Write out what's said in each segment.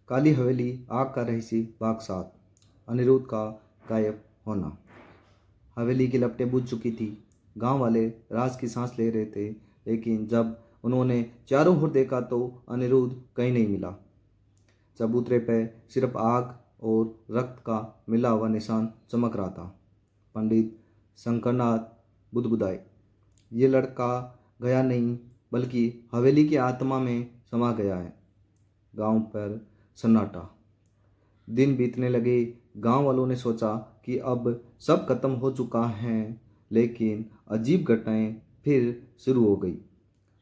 काली हवेली, आग का रहस्य, भाग 7। अनिरुद्ध का गायब होना। हवेली की लपटें बुझ चुकी थी। गांव वाले राज की सांस ले रहे थे, लेकिन जब उन्होंने चारों ओर देखा तो अनिरुद्ध कहीं नहीं मिला। चबूतरे पे सिर्फ आग और रक्त का मिला हुआ निशान चमक रहा था। पंडित शंकरनाथ बुदबुदाए, ये लड़का गया नहीं, बल्कि हवेली की आत्मा में समा गया है। गांव पर सन्नाटा। दिन बीतने लगे। गांव वालों ने सोचा कि अब सब खत्म हो चुका है, लेकिन अजीब घटनाएं फिर शुरू हो गई।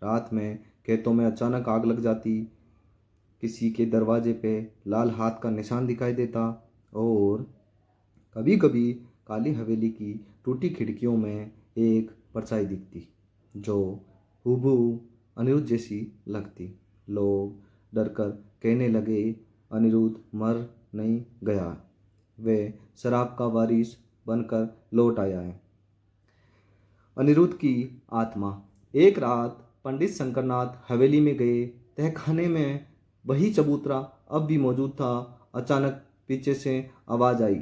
रात में खेतों में अचानक आग लग जाती, किसी के दरवाजे पे लाल हाथ का निशान दिखाई देता और कभी कभी काली हवेली की टूटी खिड़कियों में एक परछाई दिखती जो हूबहू अनिरुद्ध जैसी लगती। लोग डरकर कहने लगे, अनिरुद्ध मर नहीं गया, वे शराब का वारिस बनकर लौट आया है। अनिरुद्ध की आत्मा। एक रात पंडित शंकरनाथ हवेली में गए। तहखाने में वही चबूतरा अब भी मौजूद था। अचानक पीछे से आवाज आई,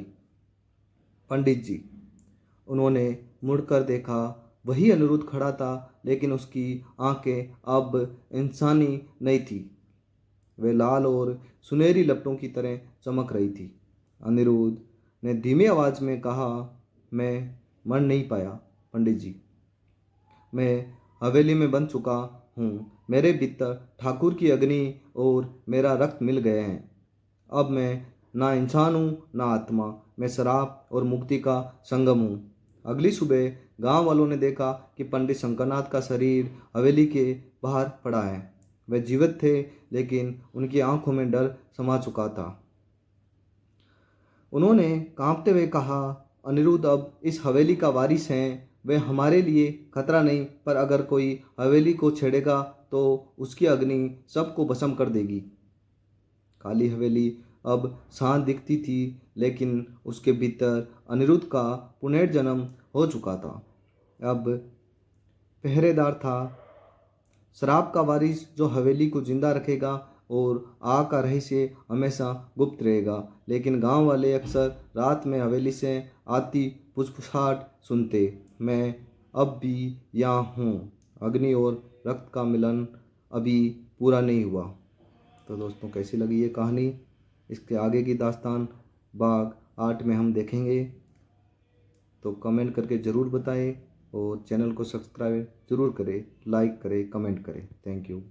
पंडित जी। उन्होंने मुड़कर देखा। वही अनिरुद्ध खड़ा था, लेकिन उसकी आंखें अब इंसानी नहीं थी। वे लाल और सुनहरी लपटों की तरह चमक रही थी। अनिरुद्ध ने धीमी आवाज में कहा, मैं मर नहीं पाया पंडित जी। मैं हवेली में बन चुका हूँ। मेरे भीतर ठाकुर की अग्नि और मेरा रक्त मिल गए हैं। अब मैं ना इंसान हूँ ना आत्मा, मैं शराब और मुक्ति का संगम हूँ। अगली सुबह गांव वालों ने देखा कि पंडित शंकरनाथ का शरीर हवेली के बाहर पड़ा है। वे जीवित थे, लेकिन उनकी आंखों में डर समा चुका था। उन्होंने कांपते हुए कहा, अनिरुद्ध अब इस हवेली का वारिस हैं। वे हमारे लिए खतरा नहीं, पर अगर कोई हवेली को छेड़ेगा तो उसकी अग्नि सबको भस्म कर देगी। काली हवेली अब शांत दिखती थी, लेकिन उसके भीतर अनिरुद्ध का पुनर्जन्म हो चुका था। अब पहरेदार था, शराब का वारिस जो हवेली को जिंदा रखेगा, और आग का रहस्य हमेशा गुप्त रहेगा। लेकिन गांव वाले अक्सर रात में हवेली से आती फुसफुसाहट सुनते। मैं अब भी यहाँ हूँ। अग्नि और रक्त का मिलन अभी पूरा नहीं हुआ। तो दोस्तों, कैसी लगी ये कहानी? इसके आगे की दास्तान भाग 8 में हम देखेंगे। तो कमेंट करके ज़रूर बताएं और चैनल को सब्सक्राइब ज़रूर करें, लाइक करें, कमेंट करें। Thank you.